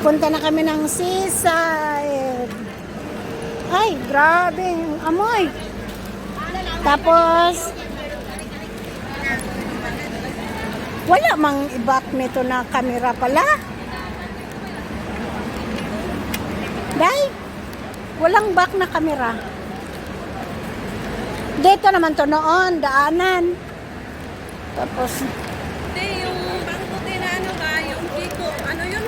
Punta na kami ng seaside. Ay, grabe yung amoy. Tapos, wala mang i-back nito na camera pala. Day, walang back na camera. Dito naman to noon, daanan. Tapos, Hindi, yung bangko din na ano ba, yung kiko, ano yun?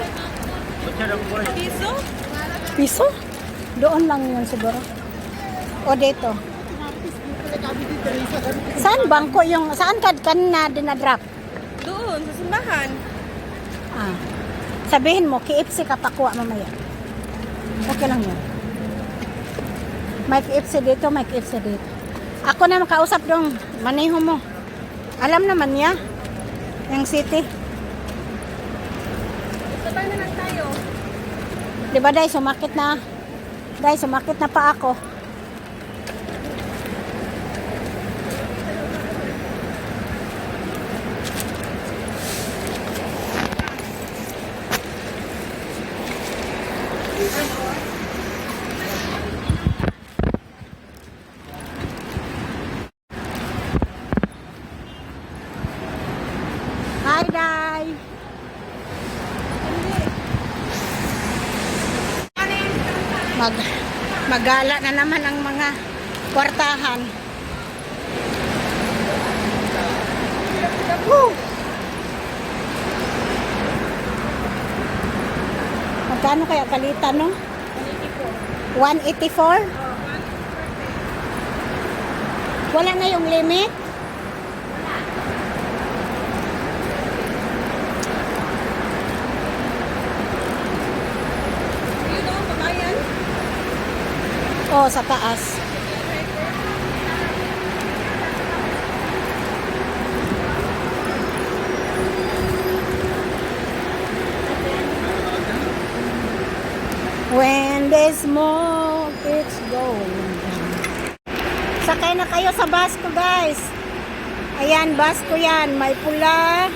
Piso? piso? Doon lang yun siguro. O dito. Saan bangko yung, saan ka na dinadrop? Doon, sa simbahan. Ah, sabihin mo, KFC ka pakuha mamaya. Okay lang yun. May KFC dito, may KFC dito. Ako na makausap dong, maneho mo. Alam naman niya, yung city. Sabay na lang tayo. Diba, Day, sumakit na. Day, sumakit na pa ako. Hi, Day. Magala na naman ang mga kwartahan. Woo! Magkano kaya kalita, no? 184? Wala na yung limit? Yun o, babayan. O, sa taas. When the smoke it's going down. Sakay na kayo sa bus ko, guys. Ayan, bus ko yan. May pula.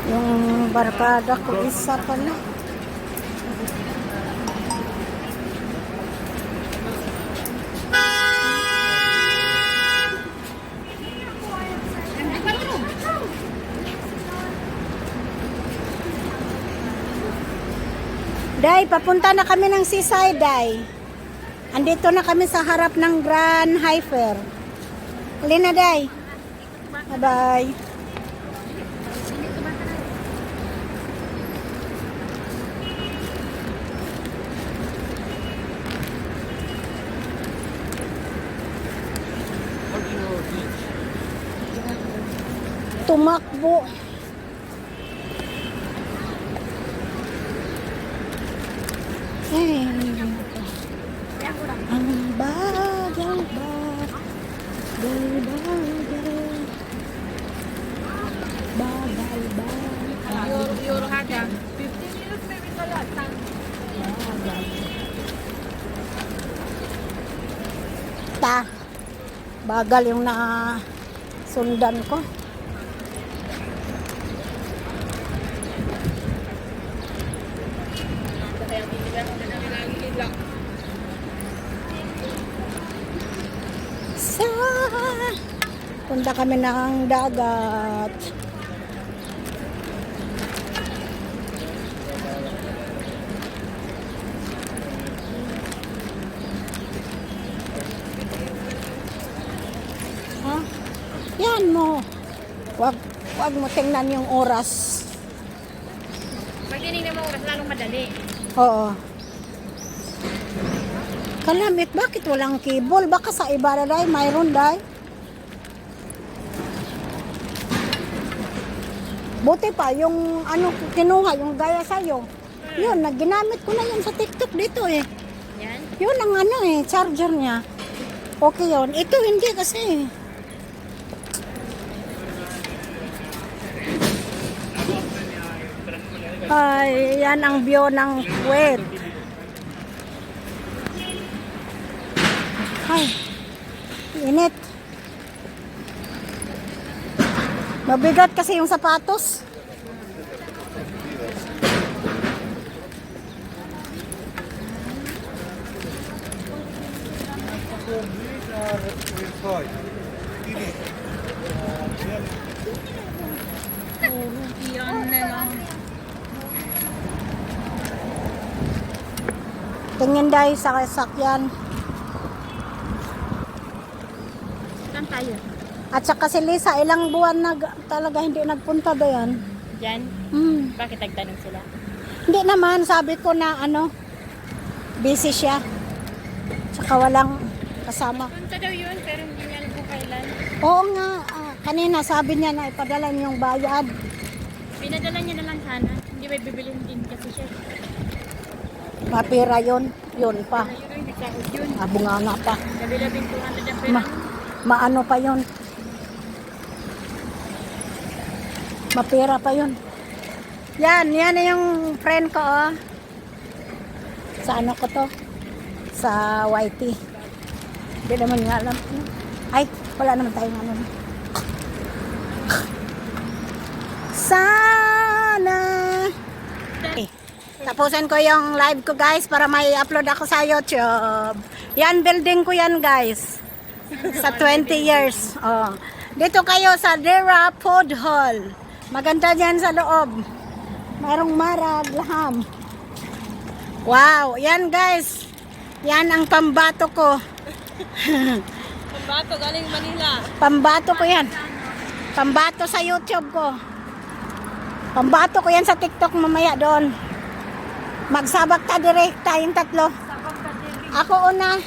Yung barkada ko isa pala. Day, papunta na kami ng seaside, Day. Andito na kami sa harap ng Grand Hyper. Halina, Day. Bye-bye. Tumakbo. Ay, ang bagal ba? Bagal ba? Euro hada. 15 minutes maybe ka lang. Bagal yung na sundan ko. Punta kami ng dagat. Ha? Yan mo. Wag mo tingnan yung oras. Pag tinignan mo oras, lalong madali. Oo. Kalamit, bakit walang cable? Baka sa iba na day, mayroon day. Buti pa, yung ano kinuha, yung gaya sa'yo. Yun, ginamit ko na yun sa TikTok dito eh. Yan. Yun ang ano eh, charger niya. Okay yun. Ito hindi kasi. Ay, yan ang view ng Kuwait. Ay, init. Mabigat kasi yung sapatos. Yan na lang. Tingin dahil sa sasakyan. Saan tayo? At saka si Lisa, ilang buwan talaga hindi nagpunta doon. Yan. Bakit nagtanong sila? Hindi naman, sabi ko na ano, busy siya. Tsaka walang kasama. Punta daw yun, pero hindi niya alam kung kailan. Oo nga, kanina sabi niya na ipadala niyo yung bayad. Pinadala niya na lang sana. Hindi may bibilin din kasi siya. Mapira yun, yun pa. Ayun ay, nagsahod yun. Abunganga pa. Gabi-labing 200 ang pera. Maano pa yun. Mapira pa yun. Yan na yung friend ko oh. Sa ano ko to? Sa YT. Hindi naman nga alam. Ay, wala naman tayong ano. Sana. Okay. Tapusin ko yung live ko guys para may upload ako sa YouTube. Yan, building ko yan guys. Sa 20 years. Oh. Dito kayo sa Dera Food Hall. Maganda dyan sa loob. Mayroong marag, laham. Wow, yan guys. Yan ang pambato ko. Pambato, galing Manila. Pambato ko yan. Pambato sa YouTube ko. Pambato ko yan sa TikTok mamaya doon. Magsabak ta direct tayong tatlo. Ako una.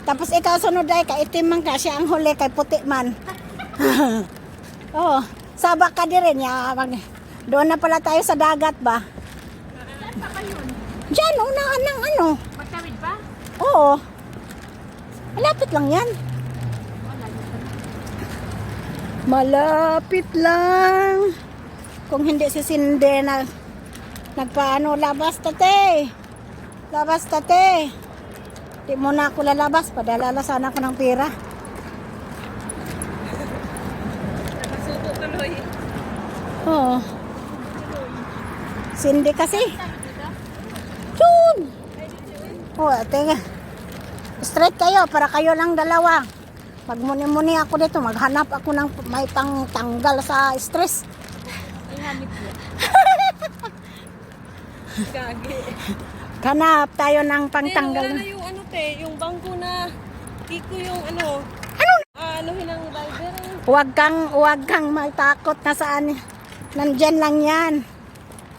Tapos ikaw sunod ay kaitim man ka. Siya ang huli kay puti man. Oh, sabak ka din ya. Doon na pala tayo sa dagat ba? Saan pa kayo? Diyan, unahan ng ano. Magtawid ba? Oo. Malapit lang yan. Malapit lang. Kung hindi si Cindy na nagpaano, labas tate. Labas tate. Di mo na ako lalabas. Padalala sana ako ng pera. Nakasuko tuloy. Oo. Cindy kasi. Chun! Oh, tinga. Straight kayo para kayo lang dalawa. Magmuni-muni ako dito, maghanap ako ng may pangtanggal sa stress. Ay, hanip niya. Gagi. Hanap tayo ng pangtanggal. Wala na yung ano te, yung bangko na kiko yung ano. Ano? Anuhin ang driver. Huwag kang matakot na saan. Nandyan lang yan.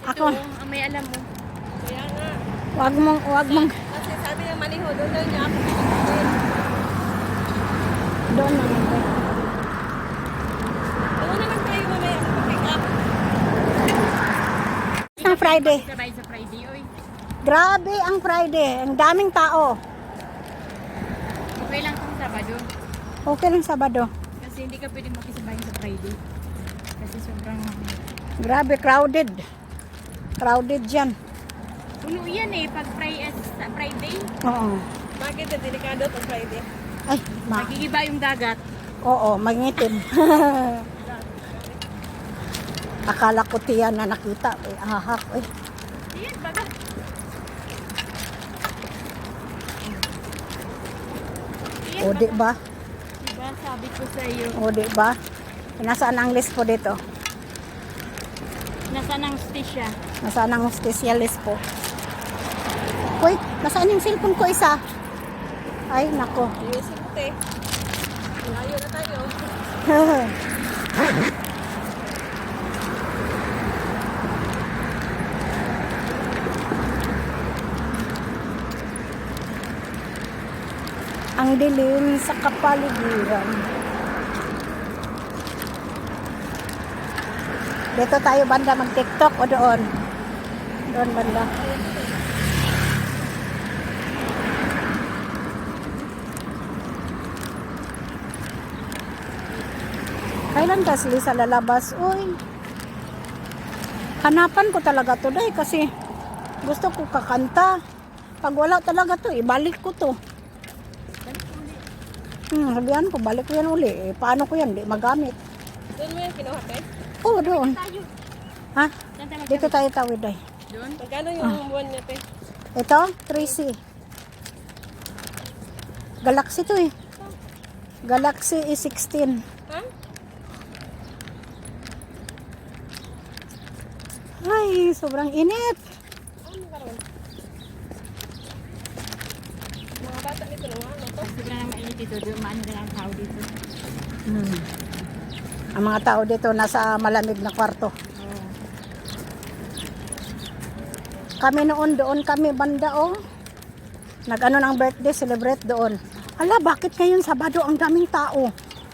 Ako, Ito, ang may alam mo. Kaya nga. huwag mong, Kasi sabi niya maniho, doon lang niya ako pipiliin. doon lang. Doon naman tayo mamaya sa pick up. Ang Friday. Sabay sa Friday, oy. Grabe ang Friday. Ang daming tao. Okay lang kung Sabado. Okay lang Sabado. Kasi hindi ka pwedeng makisabay sa Friday. Kasi sobrang Grabe, crowded. Crowded dyan. puno yan eh, pag sa Friday. Oo. Bakit na delikado pag Friday? Ay, Magigiba yung dagat. oo, mangitim. Akala ko tiyan na nakita. Ay, ahak. Ay. Yan, baga. Yan, O, di ba? Diba, sabi ko sa iyo. O, di ba? Nasaan ang list po dito? Nasaan ang stisya? Nasaan ang specialist po? Uy, nasaan yung cellphone ko isa? Ay, nako. Ayusin mo, te. Layo na tayo. Ang dilim sa kapaligiran. Dito tayo banda mag-TikTok o doon? Doon banda. Kailan kasi sa lalabas? Uy. Hanapan ko talaga to day kasi gusto ko kakanta. Pag wala talaga to, ibalik ko to. Sabihan ko, balik ko yan uli. Eh, paano ko yan? Di magamit. Doon mo yung kinuha, te? Oo, doon. Ha? Dito tayo tawid ay. Doon? Magkano yung buwan niya, te? Ito, 3C. Galaxy to eh. Galaxy E16. Ha? Ay, sobrang init. Ano ba ron? Mga bata dito lang, ano to? Sobrang mainit dito, dumaan na lang ang tao dito. Ang mga tao dito nasa malamig na kwarto. Kami noon doon kami banda oh. Nag-ano ng birthday, celebrate doon. Ala, bakit ngayon Sabado ang daming tao?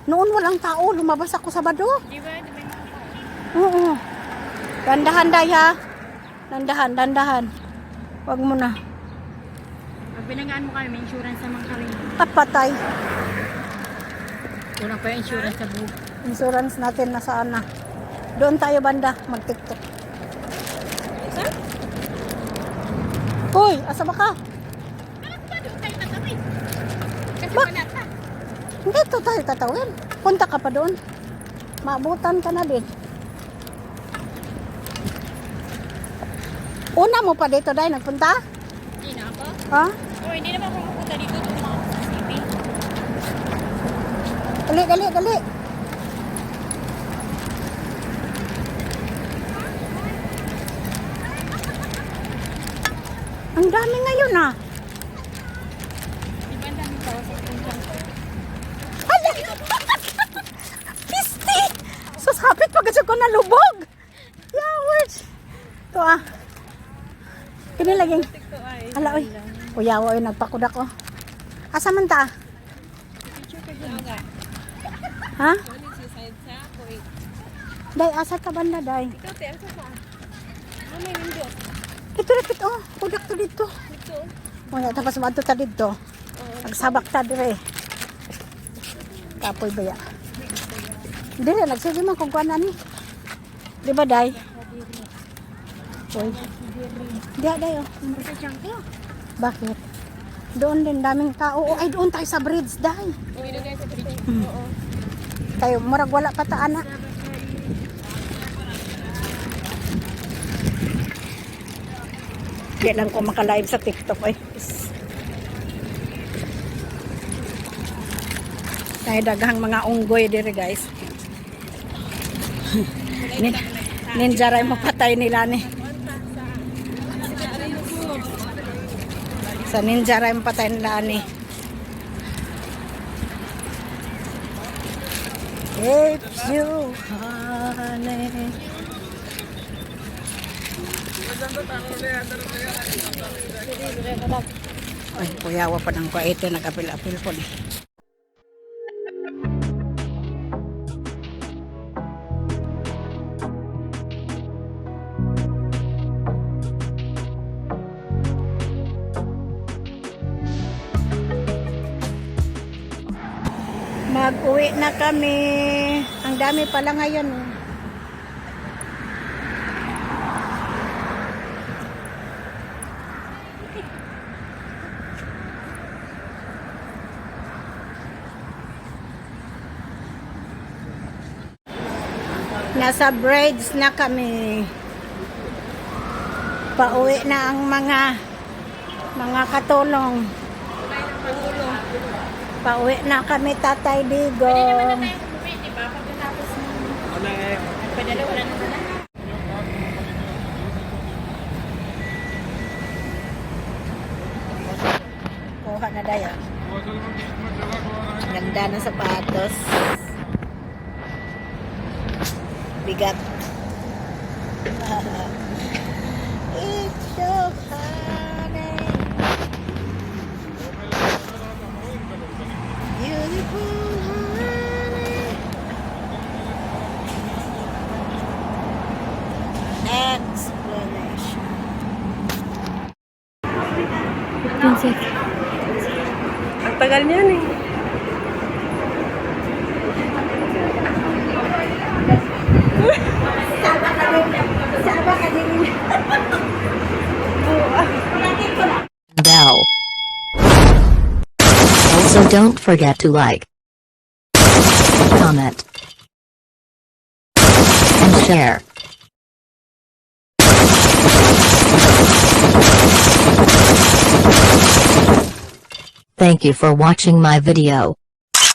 Noon walang tao, lumabas ako Sabado. Di ba? Di ba yung Oo. Dandahan day ha. Dandahan, dandahan. Wag mo na. pag binagaan mo kami, may insurance naman kami. At patay. Kulang pa yung insurance sa buhok. Insurance natin nasaan na. Doon tayo banda, mag-TikTok. Isa? Hoy, asa ba ka? Alam ba doon tayo tatawid? Kasi Ba- wala ka. Dito tayo tatawin. Punta ka pa doon. Maabutan ka na din. Una mo pa dito dahil nagpunta? Hindi na ako. Ha? Oh, hindi naman ako mapunta dito. Doon naman ako sa city. Dali, dali, dali. Ang dami ngayon ah. Di ba ang daming tao sa punta? Hala! Pisti! Sus, hapit pag ko na lubog. Yaward. Ito ah. Kinilaging. Tikto ay. Hala, oy. Kuyawa, oy, nagpakudak oh. Asa man ta? Picture ka dyan. Aga. Ha? Ano si side sa ako eh. Day, asa ka banda, day? Ikaw, te, asa ka? Ano yung window? Ito, ito, oh. Kudak to dito. Dito. O, tapos mato ta dito. Nagsabak ta dire. Kapoy baya. Dire, nagsige man kung kuanan ni. Di ba, day? Uy. Diya, day, oh. Sa Chanko. Bakit? Doon din daming tao. Oh, ay, doon tayo sa bridge, day. Uwi na guys sa bridge. Oo. Tayo, murag wala pa ta, ana. Di lang ko makalive sa TikTok, eh. Tayo daghang mga unggoy dire, guys. Ninja ray mo patay nila ni. Sa ninja ray mo patay nila ni. If you honey. Ay, kuyawa pa ng kwaete, nag-apil-apil po ni. Mag-uwi na kami. Ang dami pala ngayon. Oh. Nasa bridge na kami. Pauwi na ang mga katulong. Pauwi na kami, Tatay Digong. Tayo umuwi, di ba? Pagkatapos ng nagpadala, wala na dala. Kuha na dayo. Ganda ng sapatos. Bigat. It's so honey. Princess. Ang tagal niyan eh. Bell. Also don't forget to like, comment, and share. Thank you for watching my video.